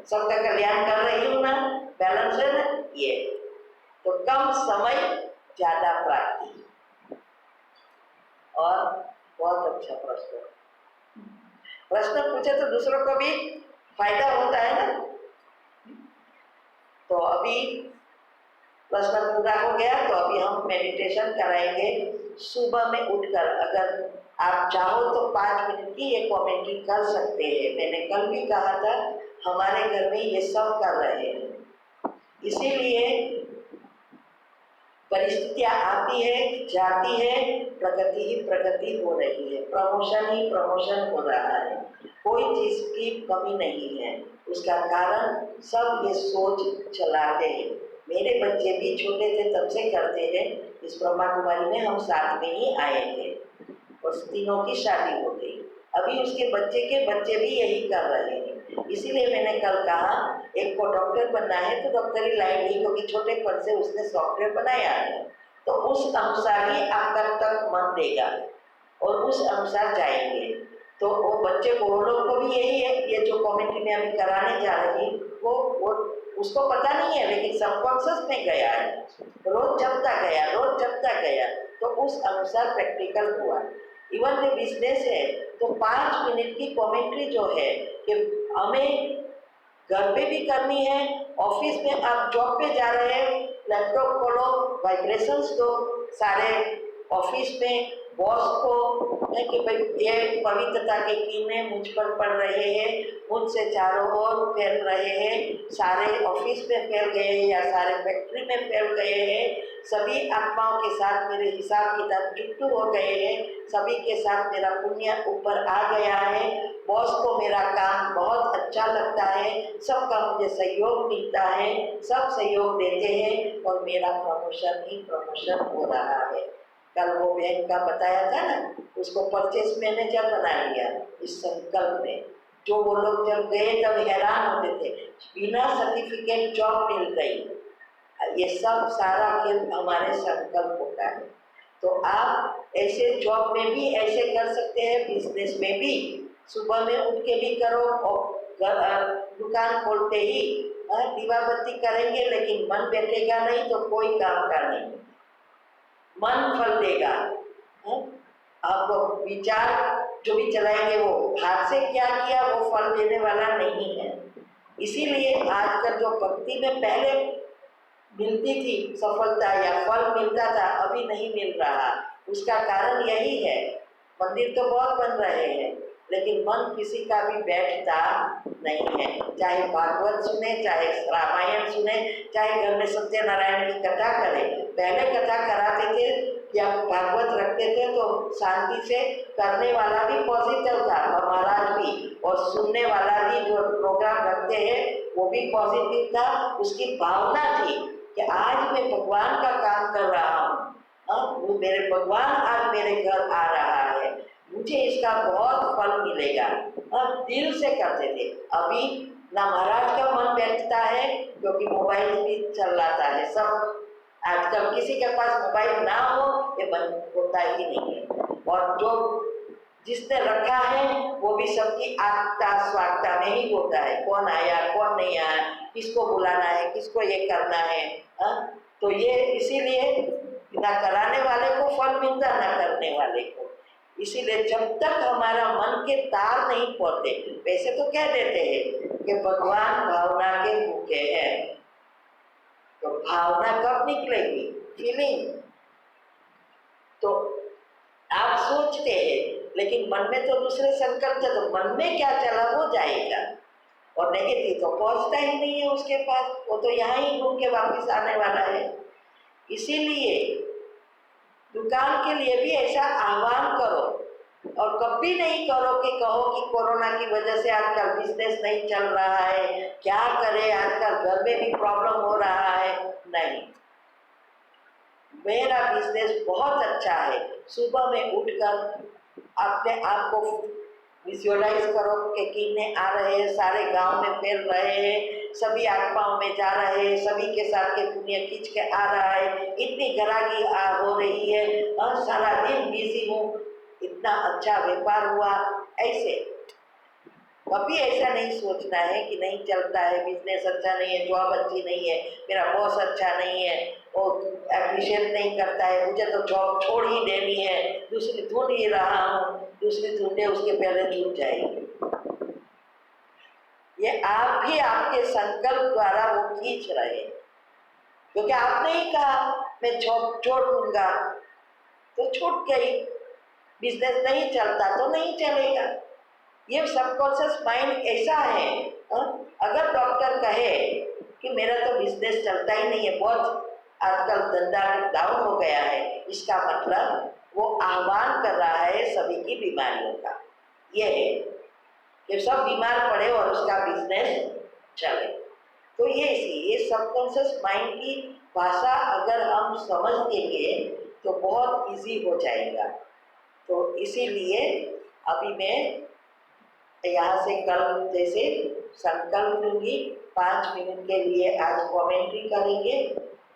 सबका कल्याण कर रही हूँ ना, बैलेंस है ना। ये तो कम समय ज्यादा प्राप्ति। और बहुत अच्छा प्रश्न पूछे तो दूसरों को भी फायदा होता है ना। तो अभी प्रश्न पूरा हो गया, तो अभी हम मेडिटेशन कराएंगे सुबह में उठकर। अगर आप चाहो तो 5 मिनट की ये कमेंट्री कर सकते हैं। मैंने कल भी कहा था, हमारे घर में ये सब कर रहे हैं, इसीलिए परिस्थितियाँ आती है जाती है, प्रगति ही प्रगति हो रही है, प्रमोशन ही प्रमोशन हो रहा है, कोई चीज़ की कमी नहीं है। उसका कारण सब ये सोच चलाते हैं। मेरे बच्चे भी छोटे थे तब से करते हैं। इस ब्रह्मा कुमारी में हम साथ में ही आए थे और तीनों की शादी हो गई। अभी उसके बच्चे के बच्चे भी यही कर रहे हैं। इसीलिए मैंने कल कहा एक को डॉक्टर बनना है तो डॉक्टरी लाइन नहीं, क्योंकि छोटे पद से उसने सॉफ्टवेयर बनाया है, तो उस अनुसार ही आपका तक मन देगा और उस अनुसार जाएंगे। तो वो बच्चे को, वो लोग को भी यही है, ये जो कमेंट्री में अभी कराने जा रही वो उसको पता नहीं है, लेकिन सबकॉन्शियस में गया है, रोज जपता गया तो उस अनुसार प्रैक्टिकल हुआ। इवन में बिजनेस है तो 5 मिनट की कमेंट्री जो है कि हमें घर पे भी करनी है, ऑफिस में आप जॉब पे जा रहे हैं, लैपटॉप खोलो, वाइब्रेशंस दो सारे ऑफिस में बॉस को है कि भाई ये पवित्रता के कीने मुझ पर पड़ रहे हैं, मुझसे चारों ओर फैल रहे हैं, सारे ऑफिस में फैल गए हैं या सारे फैक्ट्री में फैल गए हैं, सभी आत्माओं के साथ मेरे हिसाब किताब जुट्टू हो गए हैं, सभी के साथ मेरा पुण्य ऊपर आ गया है, बॉस को मेरा काम बहुत अच्छा लगता है, सबका मुझे सहयोग मिलता है, सब सहयोग देते हैं और मेरा प्रमोशन ही प्रमोशन हो रहा है। कल वो बहन का बताया था ना, उसको परचेस मैनेजर बना लिया इस संकल्प में। जो वो लोग जब गए तब हैरान होते थे, बिना सर्टिफिकेट जॉब मिल गई। ये सब सारा खेल हमारे संकल्प होता है। तो आप ऐसे जॉब में भी ऐसे कर सकते हैं, बिजनेस में भी सुबह में उठ के भी करो और दुकान खोलते ही दीवा बत्ती करेंगे, लेकिन मन बैठेगा नहीं तो कोई काम का नहीं, मन फल देगा। आप विचार जो भी चलाएंगे वो हाथ से क्या किया वो फल देने वाला नहीं है। इसीलिए आजकल जो भक्ति में पहले मिलती थी सफलता या फल मिलता था, अभी नहीं मिल रहा। उसका कारण यही है, मंदिर तो बहुत बन रहे हैं लेकिन मन किसी का भी बैठता नहीं है। चाहे भागवत सुने, चाहे रामायण सुने, चाहे घर में सत्यनारायण की कथा करें। पहले कथा कराते थे या भागवत रखते थे तो शांति से करने वाला भी पॉजिटिव था, महाराज भी, और सुनने वाला भी जो प्रोग्राम रखते हैं वो भी पॉजिटिव था। उसकी भावना थी कि आज मैं भगवान का काम कर रहा हूँ, वो मेरे भगवान आज मेरे घर आ रहा है, मुझे इसका बहुत फल मिलेगा। दिल से करते थे। अभी ना महाराज का मन बैठता है क्योंकि मोबाइल भी चल रहा है। सब आजकल किसी के पास मोबाइल ना हो ये बंद होता ही नहीं है। और जो जिसने रखा है वो भी सबकी आत्ता स्वागता में ही होता है, कौन आया कौन नहीं आया, किसको बुलाना है, किसको ये करना है। तो ये इसीलिए ना कराने वाले को फल मिलता ना करने वाले को। इसीलिए जब तक हमारा मन के तार नहीं पड़ते, वैसे तो कह देते हैं कि भगवान भावना के भूखे हैं, तो भावना कब निकलेगी, फीलिंग। तो आप सोचते हैं लेकिन मन में तो दूसरे संकल्प थे, तो मन में क्या चला वो जाएगा और नेगेटिव तो पहुंचता ही नहीं है उसके पास, वो तो यहाँ ही घूम के वापिस आने वाला है। इसीलिए दुकान के लिए भी ऐसा आह्वान करो और कभी नहीं करो कि कहो कि कोरोना की वजह से आजकल बिजनेस नहीं चल रहा है, क्या करें, आजकल घर में भी प्रॉब्लम हो रहा है। नहीं, मेरा बिजनेस बहुत अच्छा है। सुबह में उठकर अपने आप को विजुअलाइज करो कि किन्ने आ रहे हैं, सारे गांव में फैल रहे हैं, सभी आत्माओं में जा रहे हैं, सभी के साथ के पुण्य खींच के आ रहा है, इतनी ग्राहकी हो रही है और सारा दिन बिजी हूँ, इतना अच्छा व्यापार हुआ। ऐसे कभी ऐसा नहीं सोचना है कि नहीं चलता है, बिजनेस अच्छा नहीं है, जॉब अच्छी नहीं है, मेरा बॉस अच्छा नहीं है, वो एप्रिशिएट नहीं करता है, मुझे तो जॉब छोड़ ही देनी है, दूसरी ढूंढ ही रहा हूँ, दूसरी ढूंढे उसके पहले छूट जाएगी। ये आप भी आपके संकल्प द्वारा वो खींच रहे हैं, क्योंकि आपने ही कहा मैं जॉब छोड़ दूंगा तो छूट गई, बिजनेस नहीं चलता तो नहीं चलेगा। ये सबकॉन्शियस माइंड ऐसा है। अगर डॉक्टर कहे कि मेरा तो बिजनेस चलता ही नहीं है, बहुत आजकल धंधा डाउन हो गया है, इसका मतलब वो आह्वान कर रहा है सभी की बीमारियों का। ये है कि सब बीमार पड़े और उसका बिजनेस चले। तो ये सबकॉन्शियस माइंड की भाषा अगर हम समझ लेंगे तो बहुत इजी हो जाएगा। तो इसीलिए अभी मैं यहाँ से कल जैसे संकल्प लूँगी, 5 मिनट के लिए आज कमेंट्री करेंगे।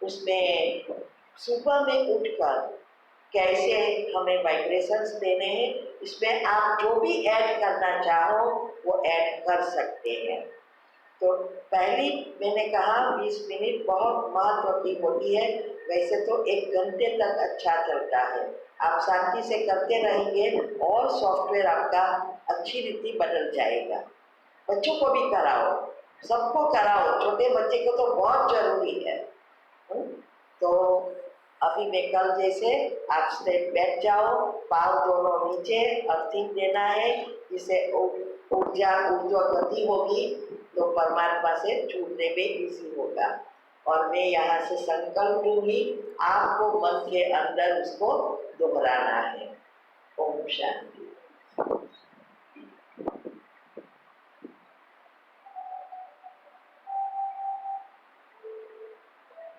उसमें सुबह में उठकर कैसे हमें वाइब्रेशंस देने हैं, इसमें आप जो भी ऐड करना चाहो वो ऐड कर सकते हैं। तो पहली मैंने कहा 20 मिनट बहुत महत्व की होती है, वैसे तो 1 घंटे तक अच्छा चलता है। आप शांति से करते रहेंगे और सॉफ्टवेयर आपका अच्छी रीति बदल जाएगा। बच्चों को भी कराओ, सबको कराओ, छोटे बच्चे को तो बहुत जरूरी है। तो अभी मैं कल जैसे आप स्टेप बैठ जाओ, पाँव दोनों नीचे, अर्थिंग देना है, जिससे ऊर्जा गति होगी तो परमात्मा से जुड़ने में इजी होगा। और मैं यहाँ से संकल्प लूँगी, आपको मन के अंदर उसको दोहराना है। ओम शांति।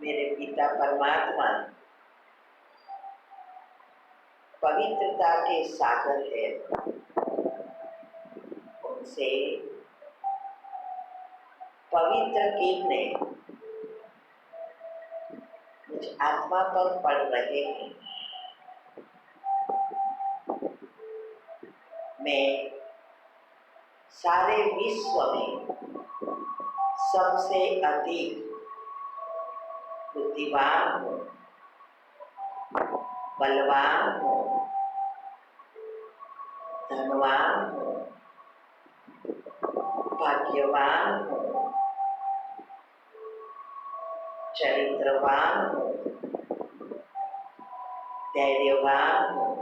मेरे पिता परमात्मा पवित्रता के सागर है, उनसे पवित्र किरणें मुझ आत्मा पर पड़ रहे हैं। मैं सारे विश्व में सबसे अधिक बुद्धिमान हूँ, बलवान हूँ, धनवान हूँ, भाग्यवान हूँ, चरित्रवान हूँ, धैर्यवान हूँ।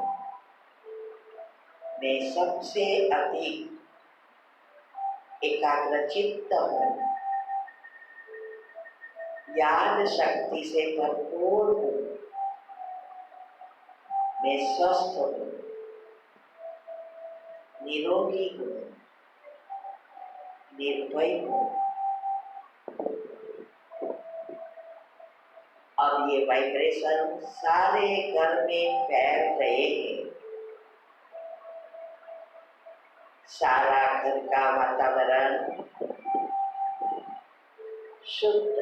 मैं सबसे अधिक एकाग्रचित्त हूँ, याद शक्ति से भरपूर हूँ, मैं स्वस्थ हूँ, निरोगी हूँ, निर्भय हूँ। अब ये वाइब्रेशन सारे घर में फैल रहे हैं। सारा घर का वातावरण शुद्ध,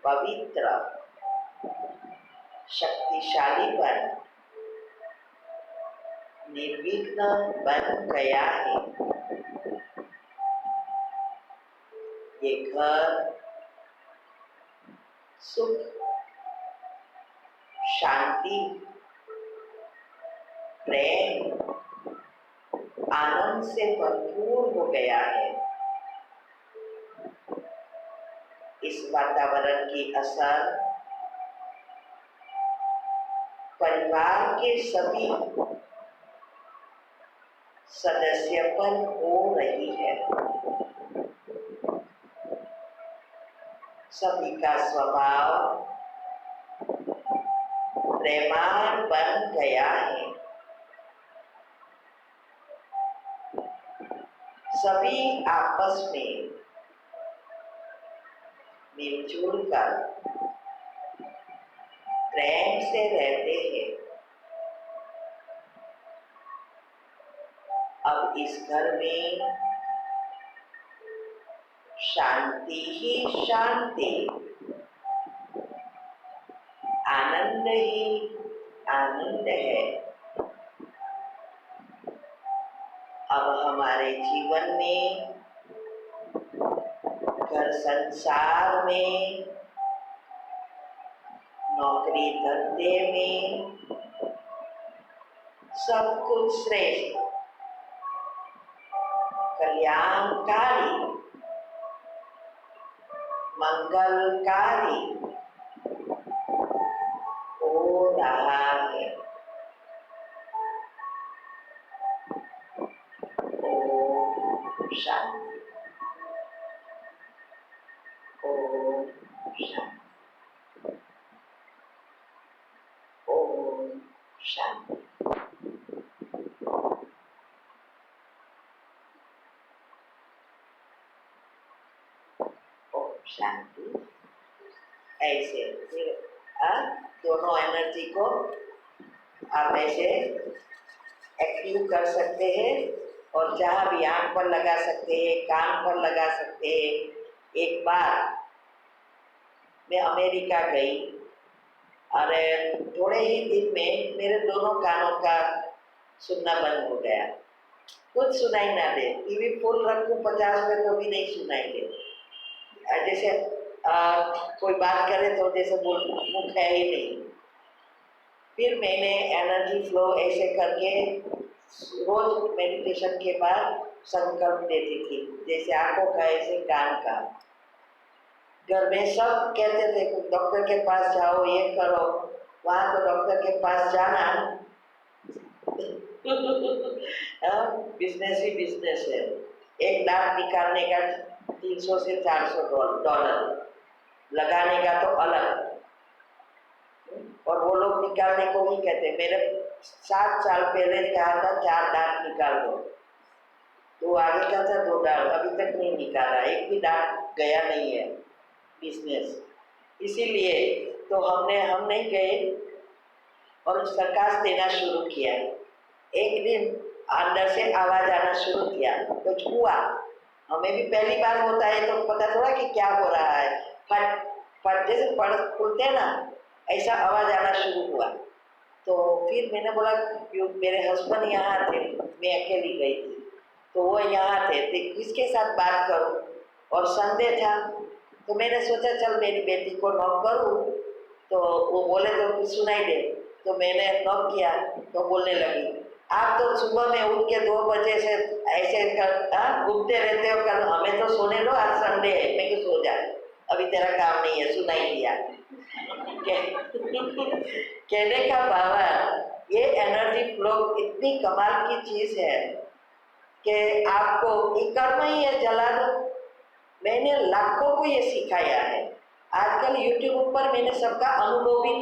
पवित्र, शक्तिशाली बन निर्विघ्न बन गया है। ये घर सुख, शांति, प्रेम, आनंद से भरपूर हो गया है। इस वातावरण की असर परिवार के सभी सदस्य पर हो रही है। सभी का स्वभाव प्रेमान बन गया है। सभी आपस में मिलजुल कर प्रेम से रहते हैं। अब इस घर में शांति ही शांति, आनंद ही आनंद है। अब हमारे जीवन में, घर संसार में, नौकरी धंधे में सब कुछ श्रेष्ठ, कल्याणकारी, मंगलकारी हो रहा है। ओम शांति, ओम शांति। शांति। ऐसे फिर दोनों एनर्जी को आप ऐसे एक्टिव कर सकते हैं और जहाँ भी आँख पर लगा सकते हैं, कान पर लगा सकते हैं। एक बार मैं अमेरिका गई और थोड़े ही दिन में मेरे दोनों कानों का सुनना बंद हो गया, कुछ सुनाई ना दे। टीवी फुल रखूं 50 में तो भी नहीं सुनाई दे। जैसे कोई बात करे तो जैसे मुख है ही नहीं। फिर मैंने एनर्जी फ्लो ऐसे करके रोज मेडिटेशन के बाद संकल्प देती थी, जैसे आंखों का ऐसे कान का। घर में सब कहते थे डॉक्टर के पास जाओ, ये करो, वहाँ तो डॉक्टर के पास जाना बिजनेस ही बिजनेस है। एक दांत निकालने का 300 से 400 डॉलर, लगाने का तो अलग। और वो लोग निकालने को नहीं कहते। मेरे 7 साल पहले कहा था 4 दांत निकाल दो, तो आगे का था 2 दांत, अभी तक नहीं निकाला, एक भी दांत गया नहीं है बिजनेस। इसीलिए तो हम नहीं गए और प्रकाश देना शुरू किया। एक दिन अंदर से आवाज आना शुरू किया, कुछ हुआ। हमें भी पहली बार होता है तो पता थोड़ा कि क्या हो रहा है। फट फट जैसे पढ़ खुलते ना, ऐसा आवाज आना शुरू हुआ। तो फिर मैंने बोला, क्यों मेरे हस्बैंड यहाँ थे, मैं अकेली गई थी, तो वो यहाँ थे, तो किसके साथ बात करूँ। और संडे था तो मैंने सोचा चल मेरी बेटी को नॉक करूँ, तो वो बोले तो कुछ सुनाई दे। तो मैंने नॉक किया तो बोलने लगी, आप तो सुबह में उठ के 2 बजे से ऐसे घूमते रहते हो, कल हमें तो सोने दो, आज संडे है। मैं क्यों सो जा, अभी तेरा काम नहीं है, सुनाई दिया। कहने का भाव ये एनर्जी फ्लो इतनी कमाल की चीज है कि आपको ये कर्म ही है, जला दो। मैंने लाखों को ये सिखाया है। आजकल यूट्यूब पर मैंने सबका अनुभव भी,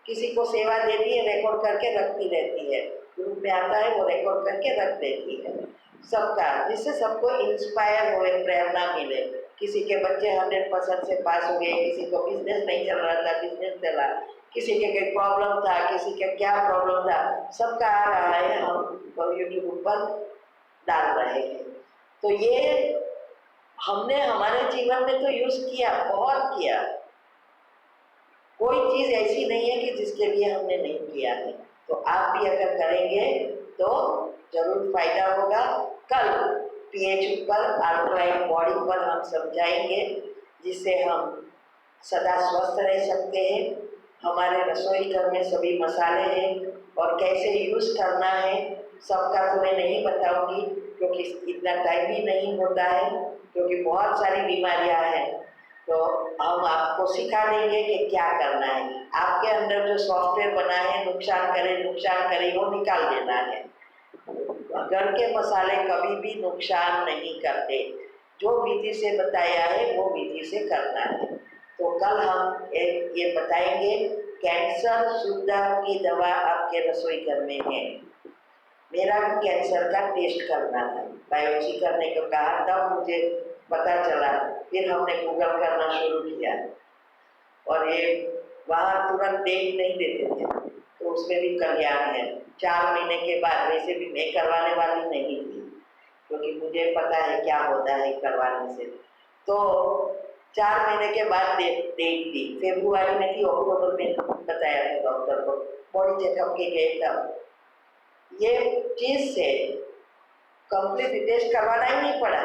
किसी को सेवा देती है रिकॉर्ड करके रखती रहती है, ग्रुप में आता है वो रिकॉर्ड करके रख देती है सबका, जिससे सबको इंस्पायर होए, प्रेरणा मिले। किसी के बच्चे 100% से पास हो गए, किसी को बिजनेस नहीं चल रहा था, बिजनेस चला, किसी के कोई प्रॉब्लम था, किसी के क्या प्रॉब्लम था, सबका आ रहा है, हम यूट्यूब पर डाल रहे हैं। तो ये हमने हमारे जीवन में तो यूज किया, बहुत किया। कोई चीज ऐसी नहीं है कि जिसके लिए हमने नहीं किया है। तो आप भी अगर करेंगे तो जरूर फायदा होगा। कल पीएच पर अल्कलाइन बॉडी पर हम समझाएंगे, जिससे हम सदा स्वस्थ रह सकते हैं। हमारे रसोई घर में सभी मसाले हैं और कैसे यूज करना है सबका तो मैं नहीं बताऊंगी, क्योंकि इतना टाइम ही नहीं होता है, क्योंकि बहुत सारी बीमारियां हैं। तो हम आपको सिखा देंगे कि क्या करना है। आपके अंदर जो सॉफ्टवेयर बना है, नुकसान करे वो निकाल देना है। घर के मसाले कभी भी नुकसान नहीं करते, जो विधि से बताया है वो विधि से करना है। तो कल हम ये बताएंगे, कैंसर सुविधा की दवा आपके रसोई घर में है। मेरा भी कैंसर का टेस्ट करना था, बायोप्सी करने को कहा था, मुझे पता चला। फिर हमने गूगल करना शुरू किया और ये वहाँ तुरंत डेट नहीं देते थे, तो उसमें भी कल्याण है। 4 महीने के बाद, वैसे भी मैं करवाने वाली नहीं थी, क्योंकि मुझे पता है क्या होता है करवाने से। तो 4 महीने के बाद डेट दी, फरवरी में थी, अक्टूबर में बताया था डॉक्टर को, बॉडी चेकअप के गए तब। ये चीज से कंप्लीट टेस्ट करवाना ही नहीं पड़ा,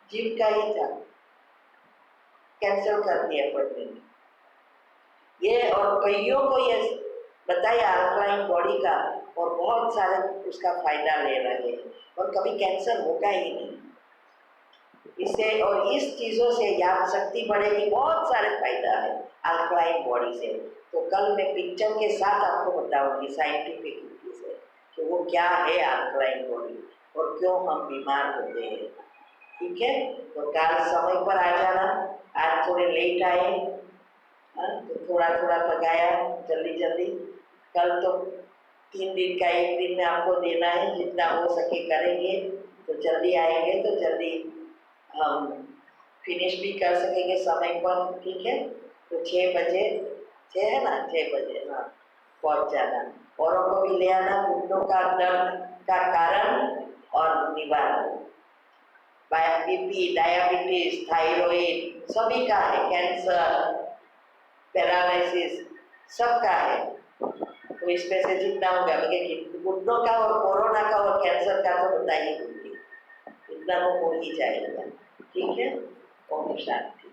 जीव का ही था, कैंसिल कर दिया अपॉइंटमेंट। ये और कईयों को ये बताया अल्कलाइन बॉडी का, और बहुत सारे उसका फायदा ले रहे हैं, और कभी कैंसर होगा ही नहीं इससे। और इस चीजों से याद शक्ति बढ़ेगी, बहुत सारे फायदा है अल्कलाइन बॉडी से। तो कल मैं पिक्चर के साथ आपको बताऊंगी साइंटिफिक से कि वो क्या है अल्कलाइन बॉडी और क्यों हम बीमार होते हैं। ठीक है, तो कल समय पर आ जाना। आज थोड़े लेट आए, तो थोड़ा थोड़ा लगाया जल्दी जल्दी। कल तो 3 दिन का 1 दिन में आपको देना है, जितना हो सके करेंगे। तो जल्दी आएंगे तो जल्दी हम फिनिश भी कर सकेंगे समय पर, ठीक है। तो 6 बजे, 6 है ना, 6 बजे हाँ पहुँच जाना। औरों को भी ले आना, घुटनों का दर्द का कारण और निवारण। बीपी, डायबिटीज, थायराइड सभी का है, कैंसर, पैरालिसिस सबका है। तो इसमें से जितना होगा, मगर घुटनों का और कोरोना का और कैंसर का तो बता ही दूंगी, इतना तो हो ही जाएगा, ठीक है। ओम शांति।